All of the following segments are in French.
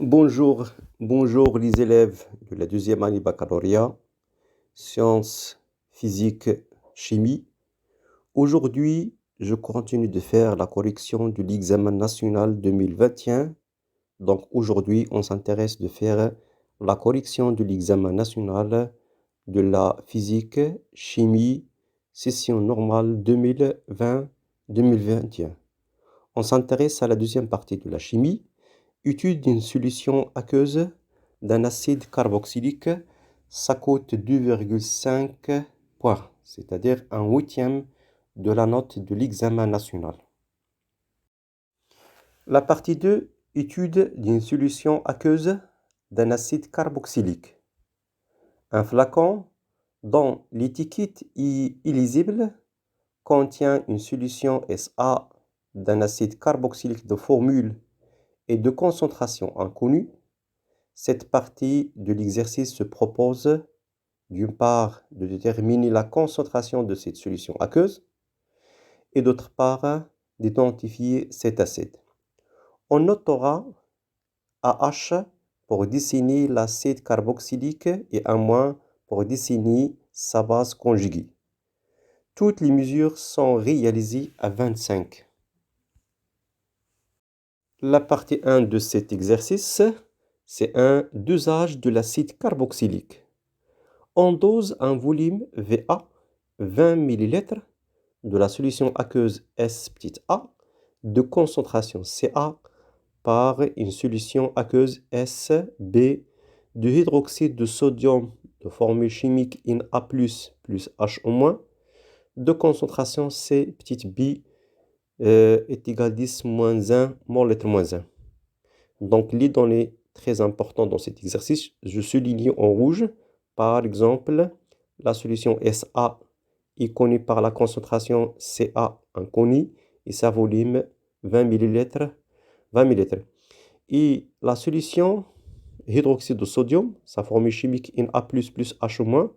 Bonjour les élèves de la deuxième année baccalauréat, sciences, physique, chimie. Aujourd'hui, je continue de faire la correction de l'examen national 2021. Donc aujourd'hui, on s'intéresse de faire la correction de l'examen national de la physique, chimie, session normale 2020-2021. On s'intéresse à la deuxième partie de la chimie. Étude d'une solution aqueuse d'un acide carboxylique, ça coûte 2,5 points, c'est-à-dire un huitième de la note de l'examen national. La partie 2, étude d'une solution aqueuse d'un acide carboxylique. Un flacon dont l'étiquette est illisible contient une solution SA d'un acide carboxylique de formule et de concentration inconnue. Cette partie de l'exercice se propose, d'une part, de déterminer la concentration de cette solution aqueuse et d'autre part, d'identifier cet acide. On notera AH pour dessiner l'acide carboxylique et un- pour dessiner sa base conjuguée. Toutes les mesures sont réalisées à 25. La partie 1 de cet exercice, c'est un dosage de l'acide carboxylique. On dose un volume VA, 20 ml, de la solution aqueuse SA de concentration CA par une solution aqueuse SB de hydroxyde de sodium de formule chimique Na+, plus H de concentration C b est égal à 10 moins 1 mol moins 1. Donc les données très importantes dans cet exercice, je souligne en rouge. Par exemple, la solution SA est connue par la concentration Ca inconnue et sa volume 20 ml. Et la solution hydroxyde de sodium, sa formule chimique Na+, plus H-.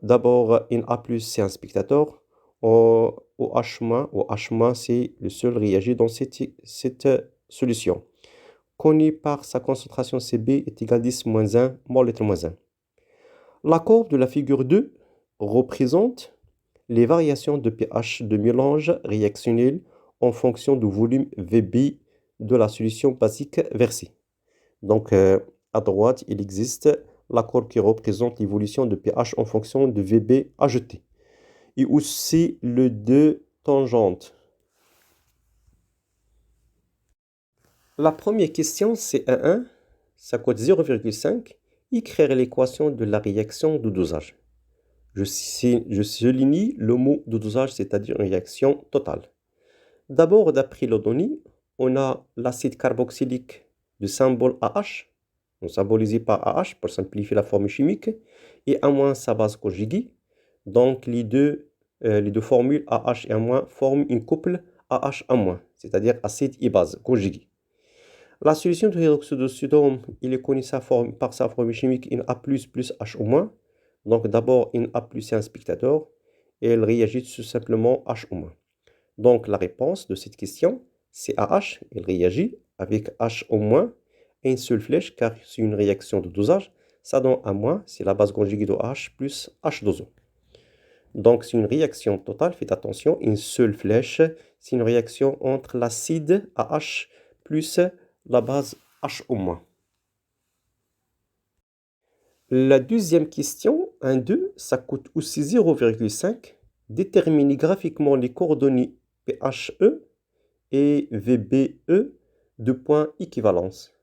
D'abord, Na+, c'est un spectateur. Au H-, c'est le seul réagir dans cette solution. Connu par sa concentration Cb est égal à 10 moins 1 mol moins 1. La courbe de la figure 2 représente les variations de pH de mélange réactionnel en fonction du volume Vb de la solution basique versée. Donc, à droite, il existe la courbe qui représente l'évolution de pH en fonction de Vb ajouté. Et aussi le 2 tangente. La première question, c'est 1, ça coûte 0,5. Écrire l'équation de la réaction de dosage. Je souligne le mot de dosage, c'est-à-dire une réaction totale. D'abord, d'après le données, on a l'acide carboxylique de symbole AH, on symbolisé par AH pour simplifier la formule chimique, et à- sa base conjuguée. Donc, les deux formules AH et A- forment une couple AH-, c'est-à-dire acide et base conjuguée. La solution de hydroxyde de sodium, il est connu par sa formule chimique Na+, plus H-. Donc d'abord, Na+, c'est un spectateur et elle réagit tout simplement H-. Donc la réponse de cette question, c'est AH. Elle réagit avec H- et une seule flèche car c'est une réaction de dosage. Ça donne A-, c'est la base conjuguée de H plus H2O. Donc c'est une réaction totale, faites attention, une seule flèche, c'est une réaction entre l'acide AH plus la base H-. La deuxième question, 2, ça coûte aussi 0,5. Déterminer graphiquement les coordonnées PHE et VBE de points équivalence.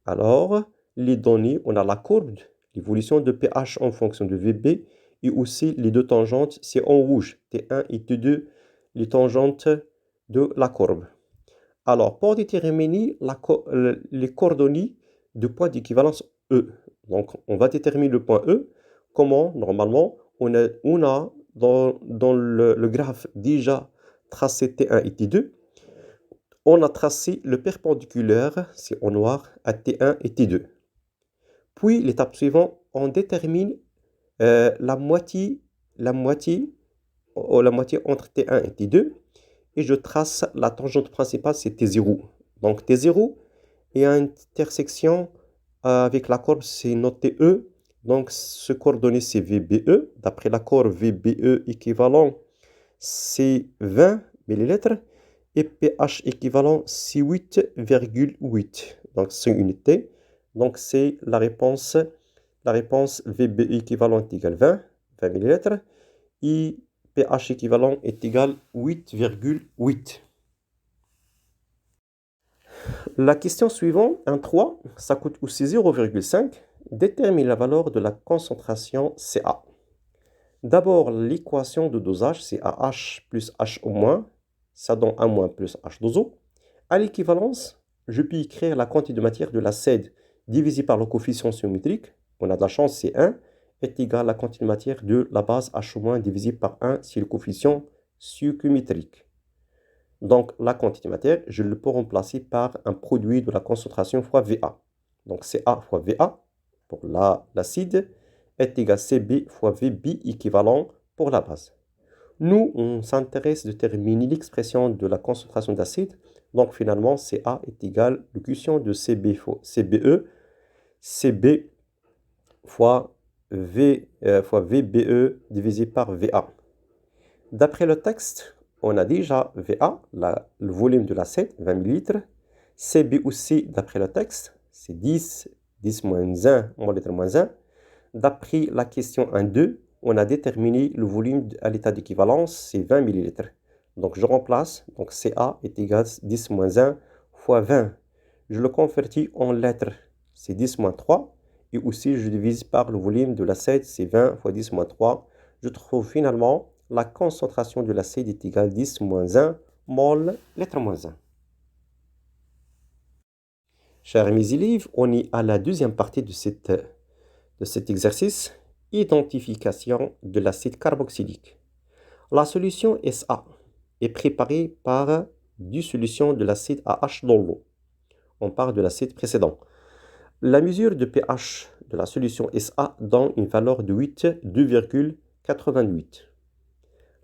Alors, les données, on a la courbe, l'évolution de pH en fonction de VB et aussi les deux tangentes, c'est en rouge, T1 et T2, les tangentes de la courbe. Alors, pour déterminer les coordonnées de points d'équivalence E, donc on va déterminer le point E. Comment? Normalement, on a dans le graphe déjà tracé T1 et T2. On a tracé le perpendiculaire, c'est en noir, à T1 et T2. Puis, l'étape suivante, on détermine la moitié entre T1 et T2. Et je trace la tangente principale, c'est T0. Donc T0, et intersection avec la courbe, c'est noté E. Donc, ce coordonnées, c'est VBE. D'après la courbe, VBE équivalent, c'est 20 millilitres. Et pH équivalent, c'est 8,8. Donc, c'est une unité. Donc, c'est la réponse. La réponse VBE équivalent est égal 20 millilitres. Et pH équivalent est égal 8,8. La question suivante, 1,3, ça coûte aussi 0,5. Détermine la valeur de la concentration CA. D'abord, l'équation de dosage, c'est AH plus H au moins. Ça donne 1 moins plus H2O. À l'équivalence, je peux écrire la quantité de matière de l'acide divisé par le coefficient symétrique. On a de la chance, c'est 1, est égal à la quantité de matière de la base H au moins divisé par 1, c'est le coefficient stoichiométrique. Donc, la quantité de matière, je le peux remplacer par un produit de la concentration fois VA. Donc, CA fois VA pour l'acide est égal à CB fois VB équivalent pour la base. Nous, on s'intéresse de déterminer l'expression de la concentration d'acide. Donc, finalement, CA est égal à l'équation de CB fois CBE, CB fois VBE divisé par VA. D'après le texte, on a déjà VA, le volume de l'acide, 20 ml. CB aussi, d'après le texte, c'est 10 moins 1, moins litre moins 1. D'après la question 1-2, on a déterminé le volume à l'état d'équivalence, c'est 20 ml. Donc je remplace, donc CA est égal à 10 moins 1 fois 20. Je le convertis en litres, c'est 10 moins 3. Et aussi je divise par le volume de l'acide, c'est 20 fois 10 moins 3. Je trouve finalement la concentration de l'acide est égale à 10 moins 1 mol litre moins 1. Chers mes élèves, on est à la deuxième partie de cet exercice, identification de l'acide carboxylique. La solution SA est préparée par une solution de l'acide AH dans l'eau. On parle de l'acide précédent. La mesure de pH de la solution SA donne une valeur de 2,88.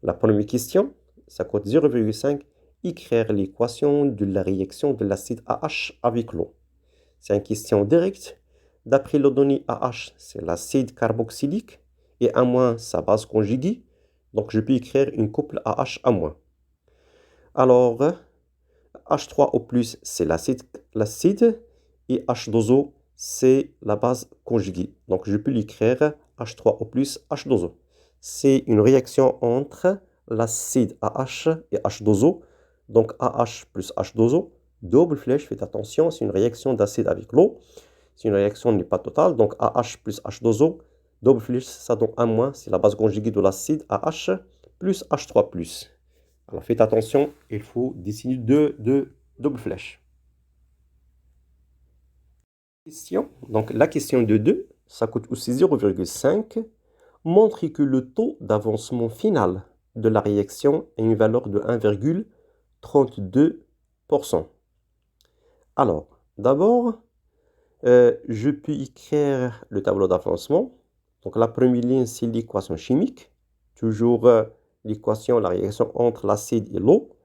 La première question, ça coûte 0,5. Écrire l'équation de la réaction de l'acide AH avec l'eau. C'est une question directe. D'après les données AH, c'est l'acide carboxylique et A- sa base conjuguée. Donc, je peux écrire une couple AH-. Alors, H3O+, c'est l'acide et H2O, c'est la base conjuguée. Donc, je peux l'écrire H3O+, H2O. C'est une réaction entre l'acide AH et H2O. Donc, AH plus H2O. Double flèche, faites attention, c'est une réaction d'acide avec l'eau. Si une réaction n'est pas totale, donc AH plus H2O, double flèche, ça donne A-, c'est la base conjuguée de l'acide AH plus H3+. Alors faites attention, il faut dessiner deux double flèches. Donc la question de 2, ça coûte aussi 0,5. Montre que le taux d'avancement final de la réaction a une valeur de 1,32%. Alors, d'abord, je peux écrire le tableau d'avancement. Donc la première ligne, c'est l'équation chimique. Toujours l'équation, la réaction entre l'acide et l'eau.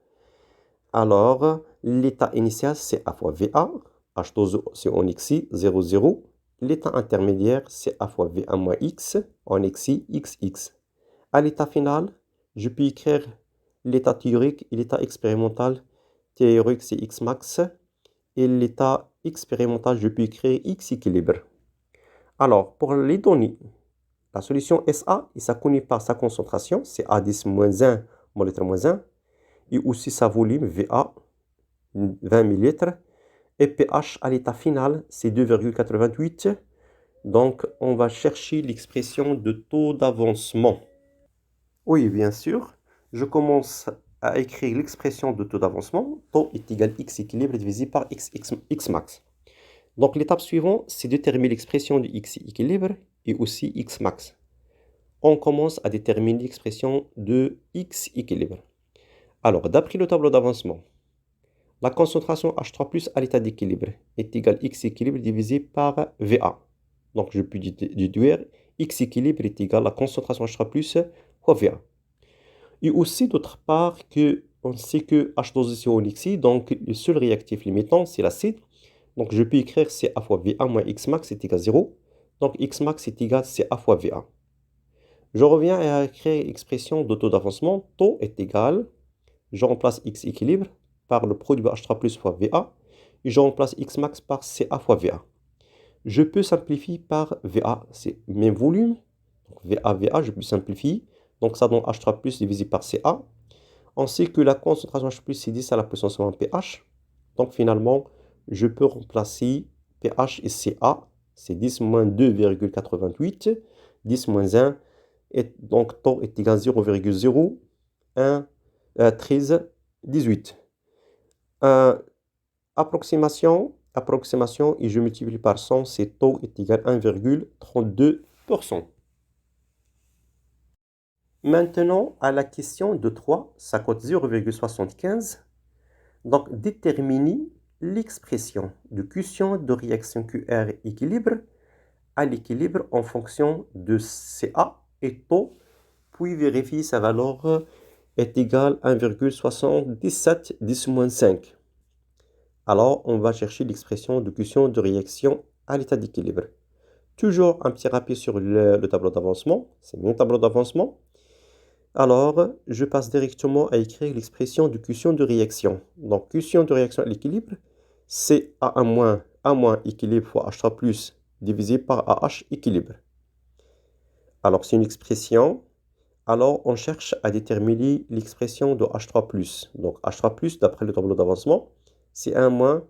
Alors, l'état initial, c'est A fois VA. H2O, c'est en XI, 0, 0. L'état intermédiaire, c'est A fois VA moins X, en XI, XX. À l'état final, je peux écrire l'état théorique et l'état expérimental. Théorique, c'est X max. Et l'état expérimental, je peux écrire X équilibre. Alors, pour les données, la solution SA, il ne connaît pas sa concentration, c'est A10 moins 1, mol litre moins 1. Et aussi sa volume, VA, 20 ml. Et pH à l'état final, c'est 2,88. Donc, on va chercher l'expression de taux d'avancement. Oui, bien sûr. Je commence à écrire l'expression de taux d'avancement. Taux est égal à X équilibre divisé par X max. Donc, l'étape suivante, c'est déterminer l'expression de X équilibre et aussi X max. On commence à déterminer l'expression de X équilibre. Alors, d'après le tableau d'avancement, la concentration H3+ à l'état d'équilibre est égale à X équilibre divisé par VA. Donc, je peux déduire X équilibre est égal à la concentration H3+ fois VA. Et aussi, d'autre part, on sait que H2O c'est en XI, donc le seul réactif limitant, c'est l'acide. Donc, je peux écrire CA fois VA moins X max est égal à 0. Donc, X max est égal à CA fois VA. Je reviens à écrire l'expression de taux d'avancement. Taux est égal, je remplace X équilibre par le produit H3 plus fois VA. Et je remplace X max par CA fois VA. Je peux simplifier par VA, c'est même volume. Donc, VA, je peux simplifier. Donc, ça donne H3 plus divisé par CA. On sait que la concentration H+, c'est 10 à la puissance moins pH. Donc finalement, je peux remplacer pH et Ca. C'est 10 moins 2,88. 10 moins 1. Et donc taux est égal à 0,011318. Approximation, et je multiplie par 100, c'est taux est égal à 1,32%. Maintenant, à la question de 3, ça coûte 0,75. Donc, déterminez l'expression de quotient de réaction QR équilibre à l'équilibre en fonction de CA et taux, puis vérifiez sa valeur est égale à 1,77 10-5. Alors, on va chercher l'expression de quotient de réaction à l'état d'équilibre. Toujours un petit rappel sur le tableau d'avancement. C'est mon tableau d'avancement. Alors, je passe directement à écrire l'expression du quotient de réaction. Donc, quotient de réaction à l'équilibre, c'est A1- équilibre fois H3 plus divisé par AH équilibre. Alors, c'est une expression. Alors, on cherche à déterminer l'expression de H3 plus. Donc, H3 plus, d'après le tableau d'avancement, c'est A1-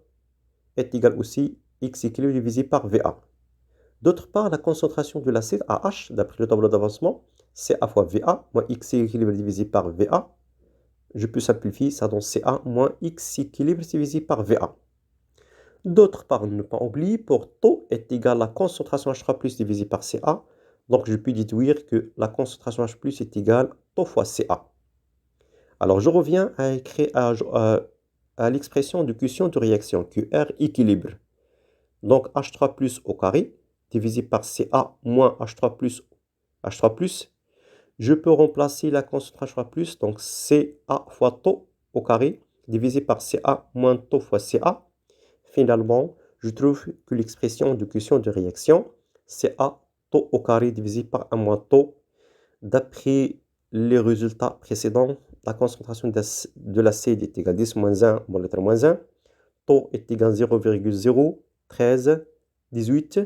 est égal aussi X équilibre divisé par VA. D'autre part, la concentration de l'acide AH, d'après le tableau d'avancement, c'est A fois VA moins X équilibre divisé par VA. Je peux simplifier, ça donne CA moins X équilibre divisé par VA. D'autre part, ne pas oublier, pour taux est égal à la concentration H3 plus divisé par CA. Donc, je peux déduire que la concentration H plus est égale à taux fois CA. Alors, je reviens à écrire à l'expression de quotient de réaction, QR équilibre. Donc, H3 plus au carré divisé par Ca moins H3 plus, je peux remplacer la concentration H+, donc Ca fois taux au carré divisé par Ca moins taux fois Ca. Finalement, je trouve que l'expression de quotient de réaction, Ca taux au carré divisé par 1 moins taux. D'après les résultats précédents, la concentration de l'acide est égale à 10 moins 1 moins lettre moins 1. Taux est égal à 0,01318.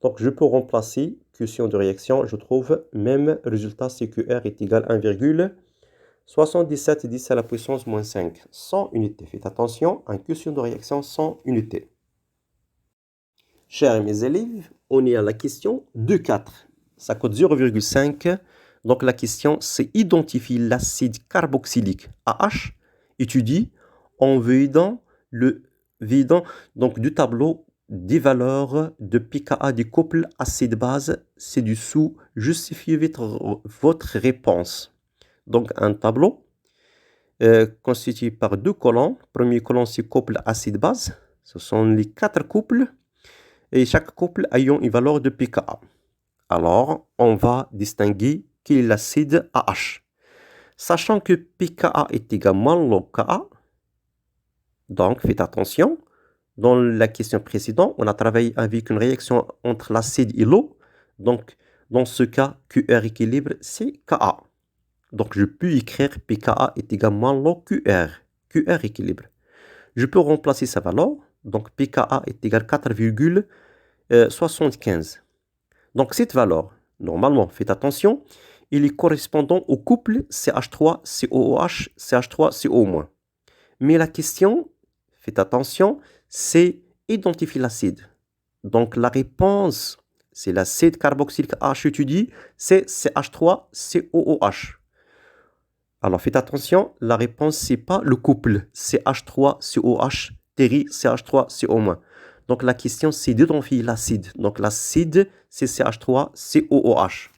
Donc, je peux remplacer quotient de réaction. Je trouve même résultat, c'est que R est égal à 1,77 10 à la puissance moins 5. 100 unités. Faites attention, un quotient de réaction 100 unités. Chers mes élèves, on est à la question 2,4. Ça coûte 0,5. Donc, la question, c'est identifier l'acide carboxylique AH étudié en vidant donc, du tableau des valeurs de pKa des couples acide-base ci-dessous. Justifiez votre réponse. Donc, un tableau constitué par deux colonnes. Premier colonne, c'est couple acide-base. Ce sont les 4 couples. Et chaque couple ayant une valeur de pKa. Alors, on va distinguer quel est l'acide AH. Sachant que pKa est également log Ka, donc faites attention. Dans la question précédente, on a travaillé avec une réaction entre l'acide et l'eau. Donc, dans ce cas, QR équilibre, c'est Ka. Donc, je peux écrire pKa est également log QR. QR équilibre. Je peux remplacer sa valeur. Donc, pKa est égal à 4,75. Donc, cette valeur, normalement, faites attention, il est correspondant au couple CH3COOH, CH3CO-. Mais la question, faites attention, c'est identifier l'acide. Donc, la réponse, c'est l'acide carboxylique H étudié, c'est CH3COOH. Alors, faites attention, la réponse, ce n'est pas le couple CH3COH, CH3CO-. Donc, la question, c'est d'identifier l'acide. Donc, l'acide, c'est CH3COOH.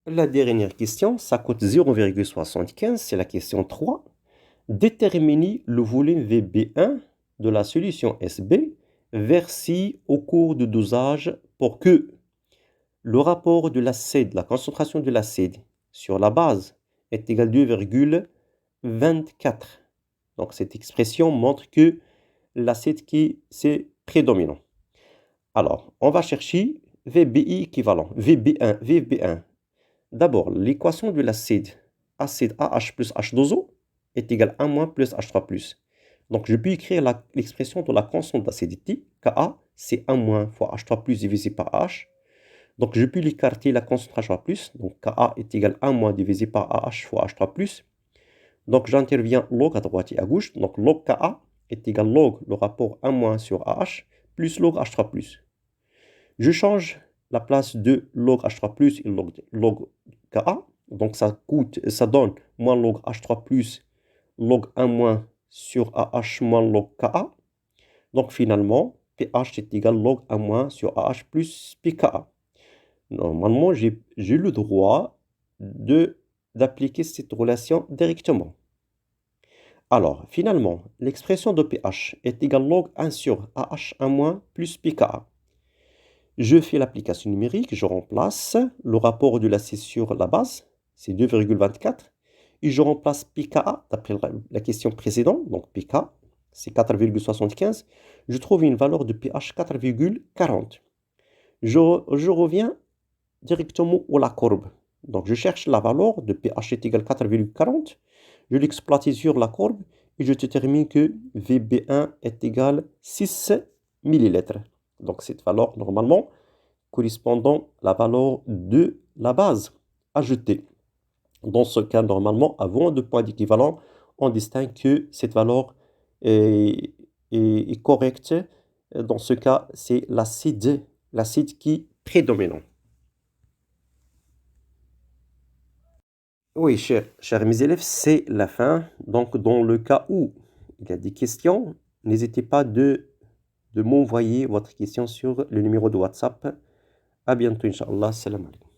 La dernière question, ça coûte 0,75, c'est la question 3. Déterminez le volume VB1 de la solution SB versée au cours de dosage pour que le rapport de l'acide, la concentration de l'acide sur la base est égal à 2,24. Donc, cette expression montre que l'acide qui c'est prédominant. Alors, on va chercher VBI équivalent, VB1. D'abord, l'équation de l'acide, acide AH plus H2O est égale à 1 moins plus H3+. Donc, je peux écrire l'expression de la constante d'acidité, Ka, c'est 1 moins fois H3+, divisé par H. Donc, je peux l'écarter la constante H3+. Donc, Ka est égal à 1 moins divisé par AH fois H3+. Donc, j'interviens log à droite et à gauche. Donc, log Ka est égal log le rapport 1 moins sur AH plus log H3+. Je change la place de log H3+, et log Ka. Donc, ça donne moins log H3+, log 1 moins sur AH moins log Ka. Donc, finalement, pH est égal log 1 moins sur AH plus pKa. Normalement, j'ai le droit d'appliquer cette relation directement. Alors, finalement, l'expression de pH est égale log 1 sur AH1- plus pKa. Je fais l'application numérique, je remplace le rapport de l'acide sur la base, c'est 2,24, et je remplace pKa d'après la question précédente, donc pK, c'est 4,75. Je trouve une valeur de pH 4,40. Je reviens directement à la courbe. Donc, je cherche la valeur de pH est égal à 4,40. Je l'exploite sur la courbe et je détermine que VB1 est égal à 6 millilitres. Donc, cette valeur, normalement, correspondant à la valeur de la base ajoutée. Dans ce cas, normalement, avant de point d'équivalent, on distingue que cette valeur est correcte. Dans ce cas, c'est l'acide qui est prédominant. Oui, chers mes élèves, c'est la fin. Donc, dans le cas où il y a des questions, n'hésitez pas de m'envoyer votre question sur le numéro de WhatsApp. À bientôt, Inch'Allah. Salam alaikum.